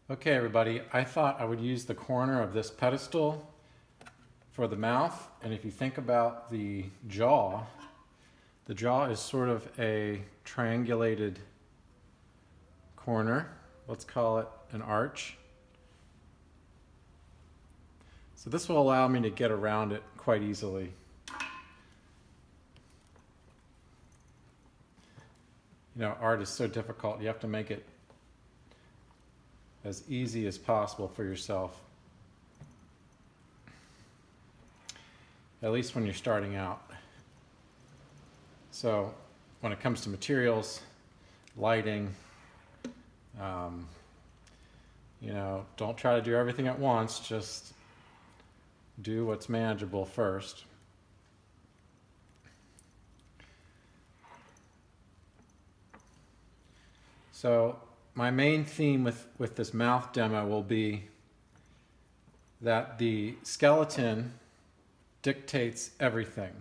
Okay, everybody, I thought I would use the corner of this pedestal for the mouth. And if you think about the jaw is sort of a triangulated corner. Let's call it an arch. So this will allow me to get around it quite easily. You know, art is so difficult. You have to make it as easy as possible for yourself. At least when you're starting out. So when it comes to materials, lighting, don't try to do everything at once. Just do what's manageable first. So my main theme with this mouth demo will be that the skeleton dictates everything.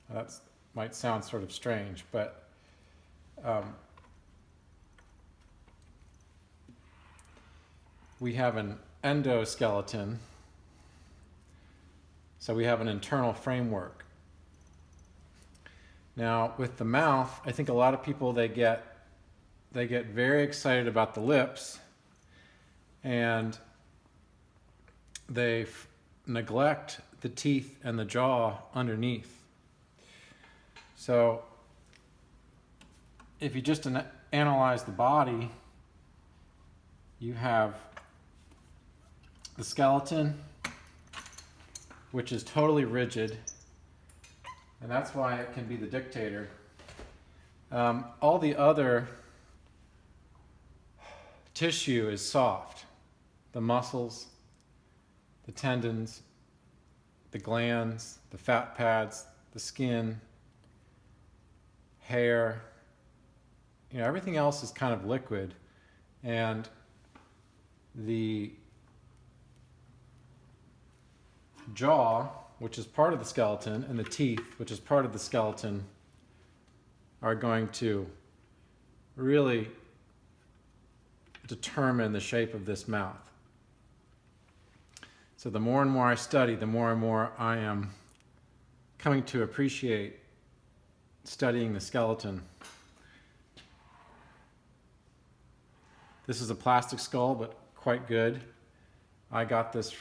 That might sound sort of strange, but we have an endoskeleton, so we have an internal framework. Now, with the mouth, I think a lot of people, they get very excited about the lips, and they neglect the teeth and the jaw underneath. So if you just analyze the body, you have the skeleton, which is totally rigid, and that's why it can be the dictator. All the other tissue is soft. The muscles, the tendons, the glands, the fat pads, the skin, hair, everything else is kind of liquid. And the jaw, which is part of the skeleton, and the teeth, which is part of the skeleton, are going to really determine the shape of this mouth. So the more and more I study, the more and more I am coming to appreciate studying the skeleton. This is a plastic skull, but quite good. I got this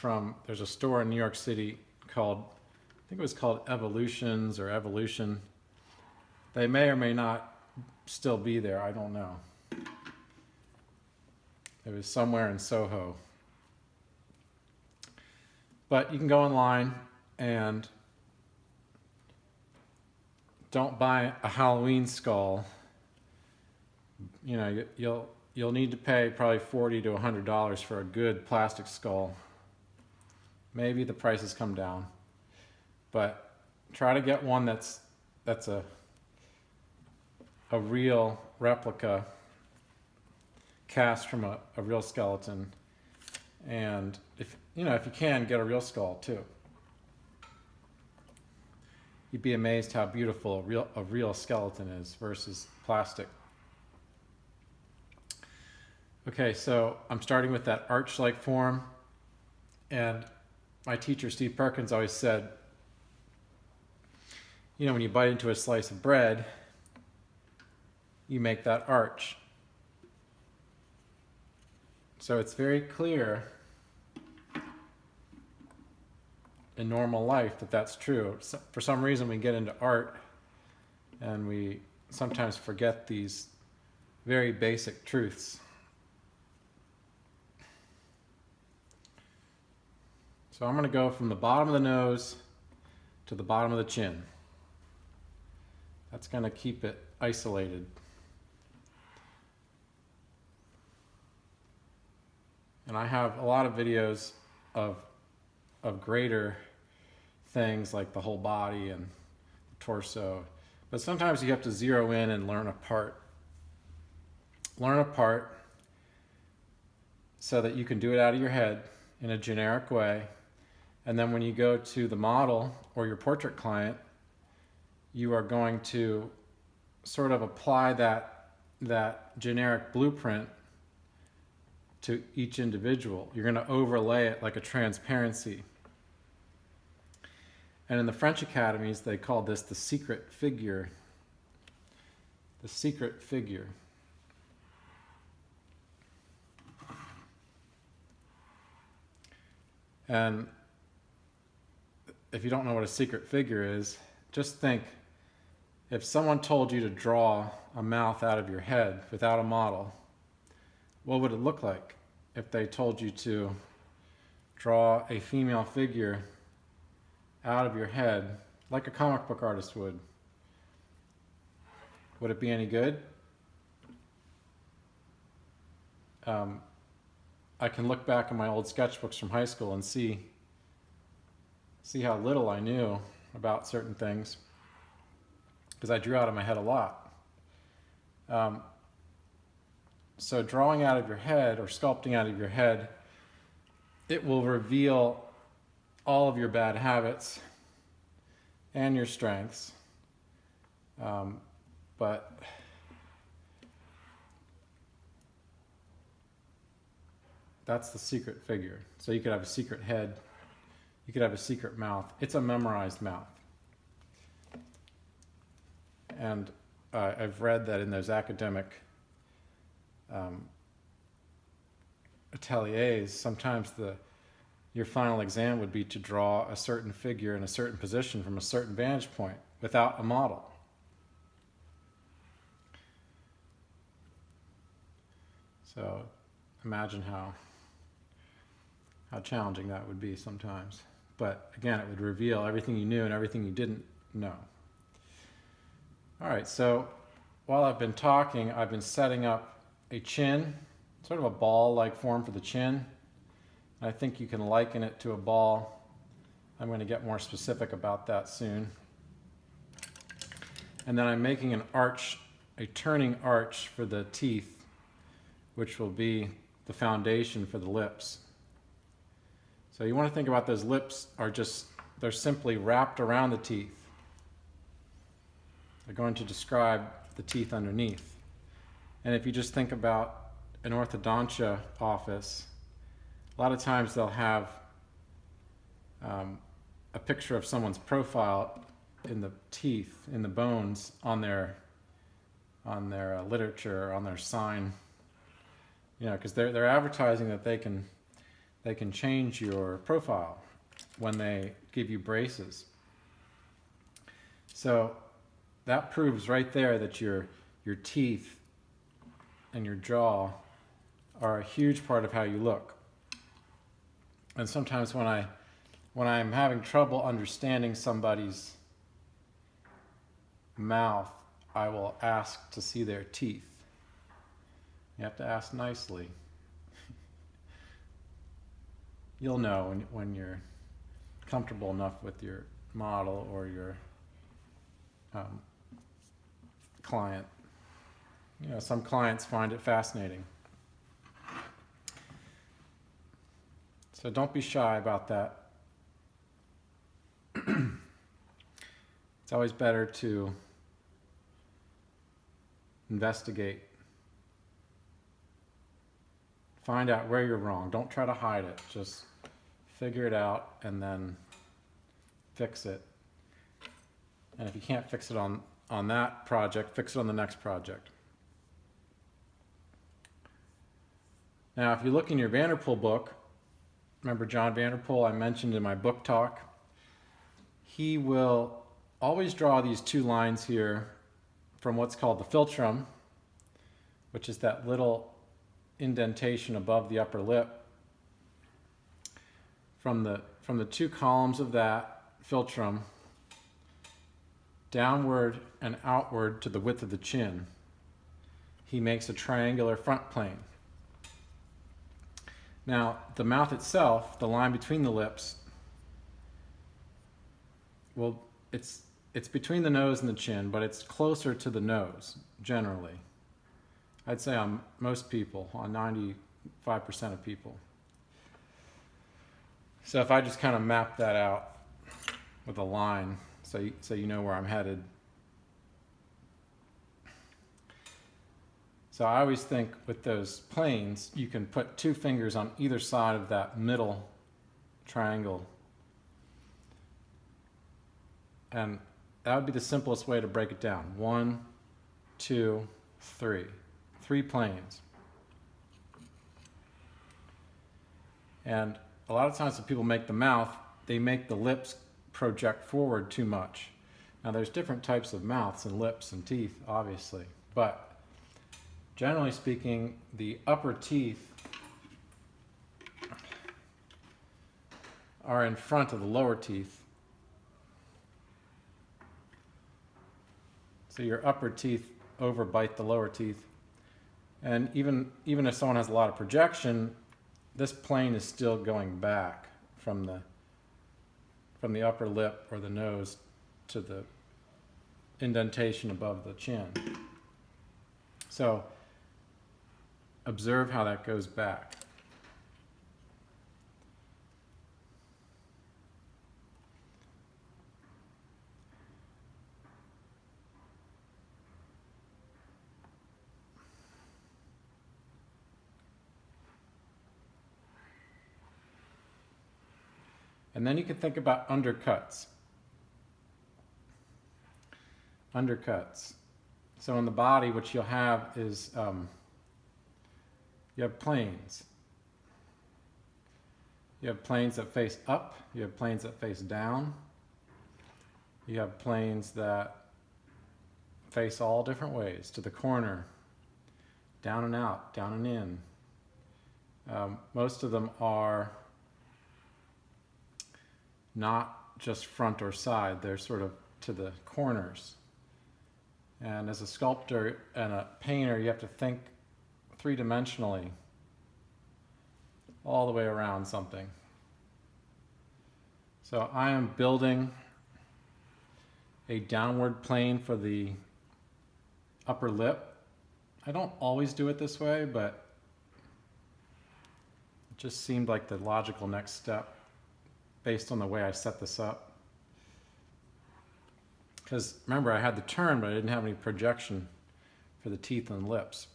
there's a store in New York City called, I think it was called Evolutions or Evolution. They may or may not still be there, I don't know. It was somewhere in Soho. But you can go online and don't buy a Halloween skull. You'll need to pay probably $40 to $100 for a good plastic skull. Maybe the prices come down, but try to get one that's a real replica, cast from a real skeleton. And if you can, get a real skull too. You'd be amazed how beautiful a real skeleton is versus plastic. Okay, so I'm starting with that arch-like form, and my teacher Steve Perkins always said, when you bite into a slice of bread, you make that arch. So it's very clear in normal life that that's true. For some reason we get into art and we sometimes forget these very basic truths. So I'm going to go from the bottom of the nose to the bottom of the chin. That's going to keep it isolated. And I have a lot of videos of greater things like the whole body and the torso. But sometimes you have to zero in and learn apart. Learn apart so that you can do it out of your head in a generic way. And then when you go to the model or your portrait client, you are going to sort of apply that generic blueprint to each individual. You're going to overlay it like a transparency. And in the French academies, they call this the secret figure. The secret figure. And if you don't know what a secret figure is, just think, if someone told you to draw a mouth out of your head without a model, what would it look like if they told you to draw a female figure out of your head like a comic book artist would? Would it be any good? I can look back at my old sketchbooks from high school and see how little I knew about certain things, because I drew out of my head a lot. So drawing out of your head or sculpting out of your head, it will reveal all of your bad habits and your strengths. But that's the secret figure. So you could have a secret head, you could have a secret mouth. It's a memorized mouth. And I've read that in those academic ateliers, sometimes your final exam would be to draw a certain figure in a certain position from a certain vantage point without a model. So imagine how challenging that would be sometimes. But again, it would reveal everything you knew and everything you didn't know. All right, so while I've been talking, I've been setting up a chin, sort of a ball-like form for the chin. I think you can liken it to a ball. I'm going to get more specific about that soon. And then I'm making an arch, a turning arch for the teeth, which will be the foundation for the lips. So you want to think about those lips they're simply wrapped around the teeth. They're going to describe the teeth underneath. And if you just think about an orthodontia office, a lot of times they'll have a picture of someone's profile in the teeth, in the bones, on their literature, on their sign. You know, because they're advertising that they can change your profile when they give you braces. So that proves right there that your teeth and your jaw are a huge part of how you look. And sometimes when I'm having trouble understanding somebody's mouth, I will ask to see their teeth. You have to ask nicely. You'll know when you're comfortable enough with your model or your client. You know, some clients find it fascinating. So don't be shy about that. It's always better to investigate. Find out where you're wrong. Don't try to hide it. Just figure it out and then fix it. And if you can't fix it on that project, fix it on the next project. Now, if you look in your Vanderpool book, remember John Vanderpool I mentioned in my book talk? He will always draw these two lines here from what's called the philtrum, which is that little indentation above the upper lip. From the two columns of that philtrum, downward and outward to the width of the chin, he makes a triangular front plane. Now, the mouth itself, the line between the lips, well, it's between the nose and the chin, but it's closer to the nose, generally. I'd say on most people, on 95% of people. So if I just kind of map that out with a line, so you know where I'm headed. So I always think with those planes, you can put 2 fingers on either side of that middle triangle. And that would be the simplest way to break it down. 1, 2, 3. 3 planes. And a lot of times when people make the mouth, they make the lips project forward too much. Now there's different types of mouths and lips and teeth, obviously, but generally speaking, the upper teeth are in front of the lower teeth. So your upper teeth overbite the lower teeth. And even if someone has a lot of projection, this plane is still going back from the upper lip or the nose to the indentation above the chin. So observe how that goes back. And then you can think about undercuts. Undercuts. So in the body, what you'll have is you have planes. You have planes that face up. You have planes that face down. You have planes that face all different ways, to the corner, down and out, down and in. Most of them are not just front or side, they're sort of to the corners. And as a sculptor and a painter, you have to think 3-dimensionally all the way around something. So I am building a downward plane for the upper lip. I don't always do it this way, but it just seemed like the logical next step based on the way I set this up. Because remember, I had the turn, but I didn't have any projection for the teeth and lips.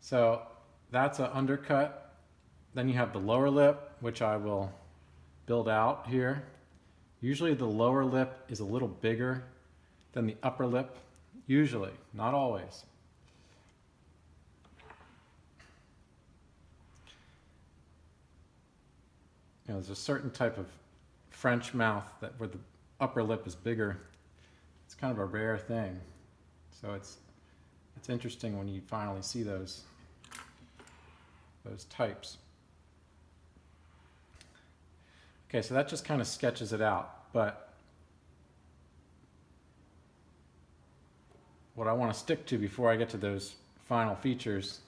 So that's an undercut. Then you have the lower lip, which I will build out here. Usually the lower lip is a little bigger than the upper lip. Usually, not always. You know, there's a certain type of French mouth that where the upper lip is bigger. It's kind of a rare thing. So it's interesting when you finally see those types. Okay, so that just kind of sketches it out, but what I want to stick to before I get to those final features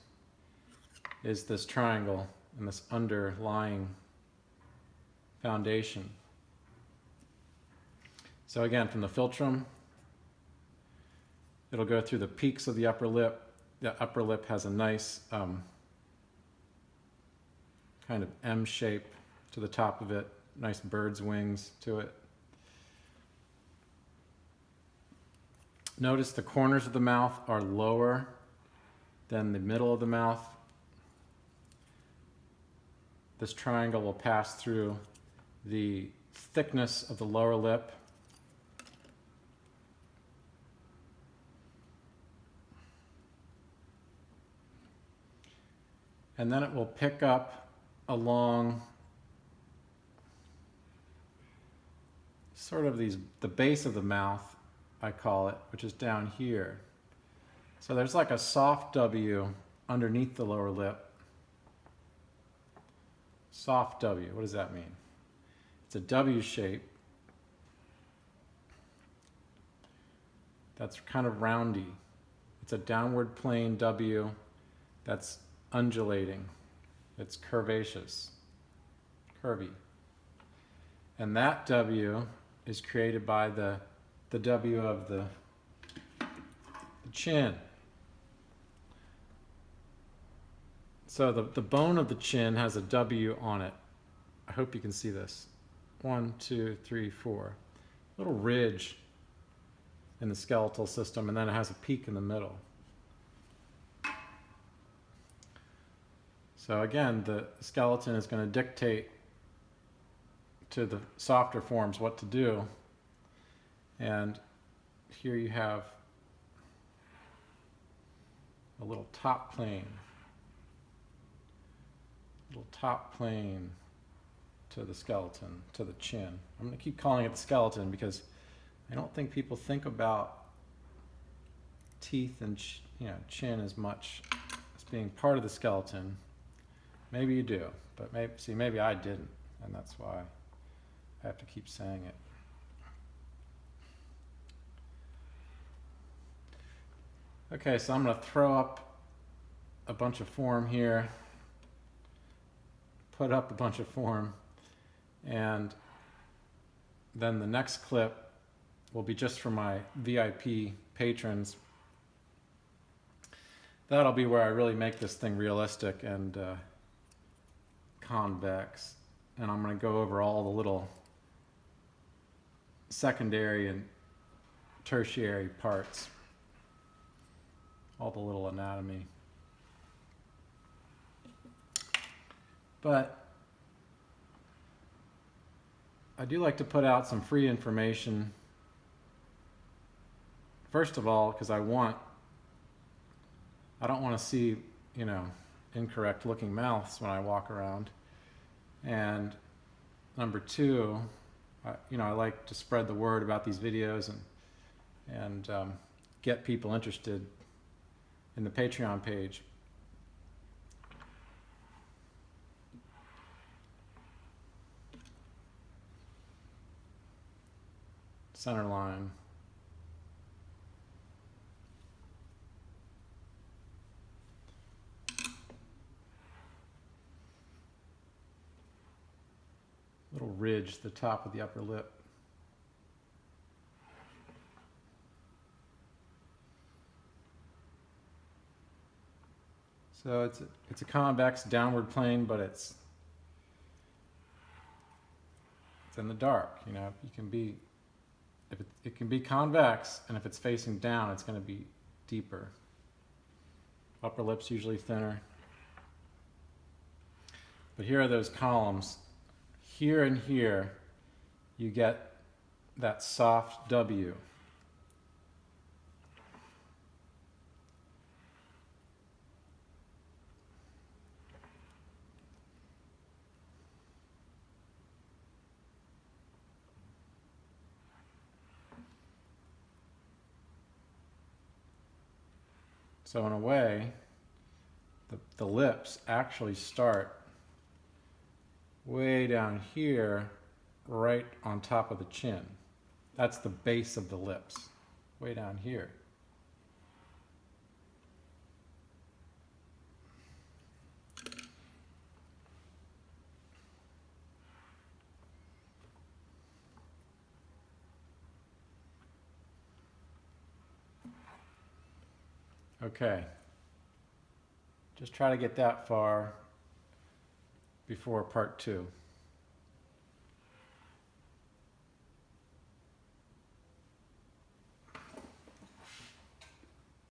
is this triangle and this underlying foundation. So again, from the philtrum, it'll go through the peaks of the upper lip. The upper lip has a nice kind of M shape to the top of it, nice bird's wings to it. Notice the corners of the mouth are lower than the middle of the mouth. This triangle will pass through the thickness of the lower lip. And then it will pick up along sort of the base of the mouth, I call it, which is down here. So there's like a soft W underneath the lower lip. Soft W, what does that mean? It's a W shape that's kind of roundy. It's a downward plane W that's undulating. It's curvaceous, curvy. And that W is created by the W of the chin. So the bone of the chin has a W on it. I hope you can see this. 1, 2, 3, 4. Little ridge in the skeletal system, and then it has a peak in the middle. So again, the skeleton is going to dictate to the softer forms what to do. And here you have a little top plane to the skeleton, to the chin. I'm going to keep calling it the skeleton because I don't think people think about teeth and chin as much as being part of the skeleton. Maybe you do, but maybe I didn't, and that's why I have to keep saying it. Okay, so I'm going to throw up a bunch of form here, put up a bunch of form, and then the next clip will be just for my VIP patrons. That'll be where I really make this thing realistic and convex, and I'm going to go over all the little secondary and tertiary parts, all the little anatomy. But I do like to put out some free information. First of all, because I don't want to see, incorrect looking mouths when I walk around. And number two, I like to spread the word about these videos and get people interested in the Patreon page. Center line. Little ridge, the top of the upper lip. So it's a convex downward plane, but it's in the dark. It can be convex, and if it's facing down, it's going to be deeper. Upper lip's usually thinner. But here are those columns. Here and here, you get that soft W. So in a way, the lips actually start way down here, right on top of the chin. That's the base of the lips, way down here. Okay, just try to get that far before part 2.